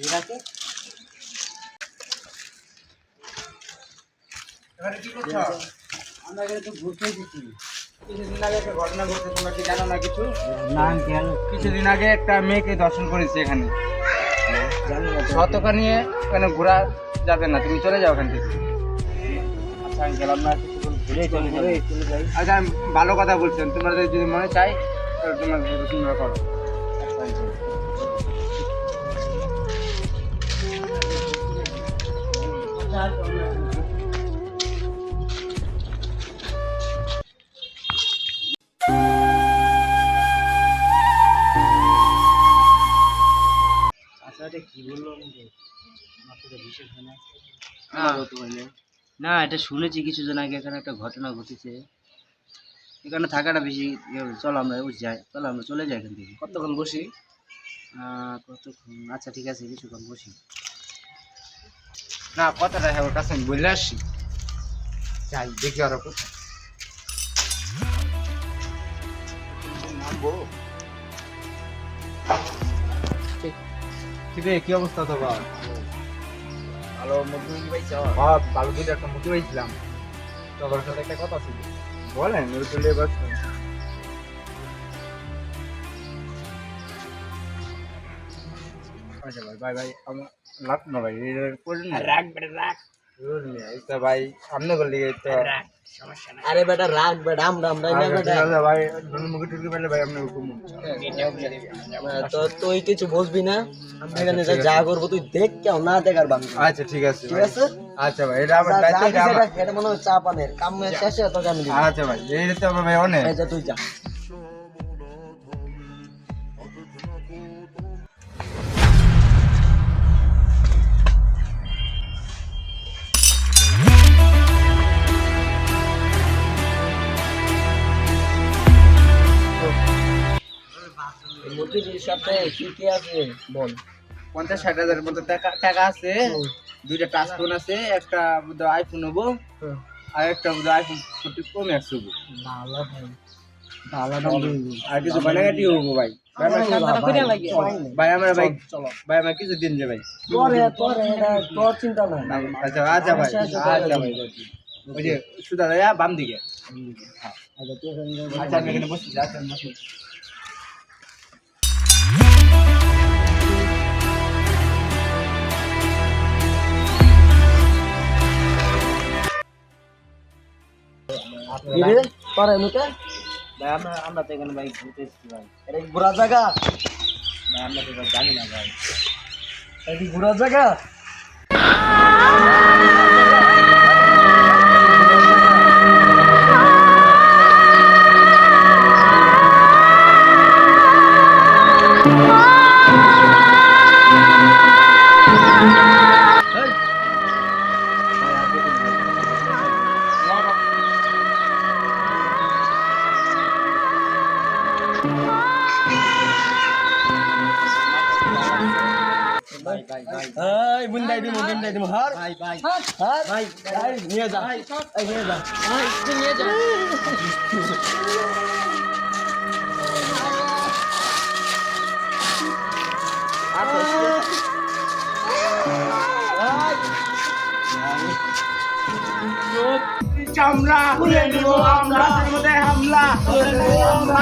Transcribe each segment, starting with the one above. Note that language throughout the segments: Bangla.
ঠিক আছে। এবারে কি করছো? আমরা এখানে তো ঘুরতে এসেছি। কিছুদিন আগে একটা ঘটনা ঘটছে, তোমরা কি জানো না কিছু? না আঙ্কেল, কিছুদিন আগে একটা মেয়েকে দর্শন করেছে এখানে। জানি না তো। শতকা নিয়ে ওখানে ঘোরা যাবে না, তুমি চলে যাও ওখান থেকে। আচ্ছা আঙ্কেল, আমরা কিছুক্ষণ ঘুরে চলে যাই। আচ্ছা আমি ভালো কথা বলছেন, তোমাদের যদি মনে চাই তাহলে তোমরা করো। আচ্ছা আঙ্কেল। আচ্ছা এটা কি বললো আমাকে? আমার সাথে বিশেষ হয় না। না, এটা শুনেছি কিছুদিন আগে এখানে একটা ঘটনা ঘটেছে। এখানে থাকাটা বেশি চলো আমরা যাই, চলো আমরা চলে যাই এখান থেকে। কতক্ষণ বসি? কতক্ষণ? আচ্ছা ঠিক আছে, কিছুক্ষণ বসি। না, কথাটা ওর কাছে আমি বলে আসি, যাই দেখি ওরা কোথায় নামবো। ঠিক আছে, কি অবস্থা তোমার? ভালো মুরগি পাইছ? ভালো দুটো একটা মুখে পাইছিলাম, তোমার সাথে একটা কথা ছিল। বলেন ওই চলে বাস। আচ্ছা ভাই, ভাই ভাই আমার লাগ না ভাই, রাখ বেটা রাখ। ভাই সামনে করলে তো আরে বেটা রাখ বেটা, আমরা না বেটা। ভাই মুখে টুকি পেলে ভাই আপনার হুকুম। তো তুই কিছু বুঝবি না, আমরা এখানে যা করবো তুই দেখ, কেউ না দেখার বাংলা। আচ্ছা ঠিক আছে, ঠিক আছে। আচ্ছা ভাই, এটা আমার দায়িত্ব, এটা আমার। এটা মনে হয় চা পানের কাম শেষে তোকে আমি দিব। আচ্ছা ভাই, এই তো আমার ভাই অনেক। এই যে তুই যা। মুরগির সাথে কি কি আছে বল। 50-60 হাজারের মতো টাকা আছে, দুইটা টাচ ফোন আছে, একটা বোধহয় আইফোন হবো, আর একটা বোধহয় আইফোন 40 প্রো ম্যাক্স হবো, ভালো ভাই, ভালো দাম দিবি। আর কিছু বানাগাটি হবো ভাই। ভাই আমরা ভাই চলো ভাই, আমার কিছু দিন যে ভাই। তোরে এটা তোর চিন্তা নাই। আচ্ছা আচ্ছা ভাই, আচ্ছা ভাই, ওই যে সুদা দায়া বাম দিকে। আচ্ছা তুই এখানে আচ্ছা আমি এখানে বসছি, আচ্ছা বসি। কিরে তোরে মুকে ভাই আমরা তো এখানে ভাই ঘুরতে এসেছি ভাই। এটা কি ঘোরার জায়গা? ভাই আমরা তো জানি না ভাই। এটা কি ঘোরার জায়গা? ভাই ভাই ভাই এই বুন্দাই দিমু হার ভাই ভাই হার ভাই ভাই নিয়ে যা, এই নিয়ে যা ভাই, তুই নিয়ে যা। চামড়া খুলে নিব আমরা, মধ্যে হামলা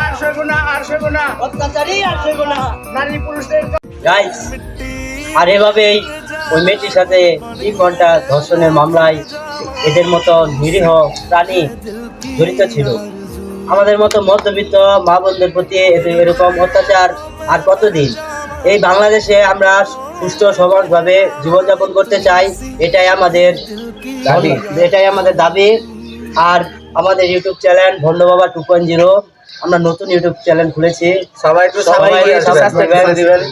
আর সইব না অত্যাচারী আর সইব না। নারী পুরুষদের। গাইস, আর এভাবেই ওই মেয়েটির সাথে 3 ঘন্টা ধর্ষণের মামলায় এদের মতো নিরীহ প্রাণী জড়িত ছিল। আমাদের মতো মধ্যবিত্ত মা বোনদের প্রতি এরকম অত্যাচার আর কতদিন? এই বাংলাদেশে আমরা সুষ্ঠু সমাজভাবে জীবনযাপন করতে চাই, এটাই আমাদের দাবি। আর আমাদের ইউটিউব চ্যানেল ভন্ড বাবা 2.0, আমরা নতুন ইউটিউব চ্যানেল খুলেছি, সবাই সাবস্ক্রাইব দিবেন।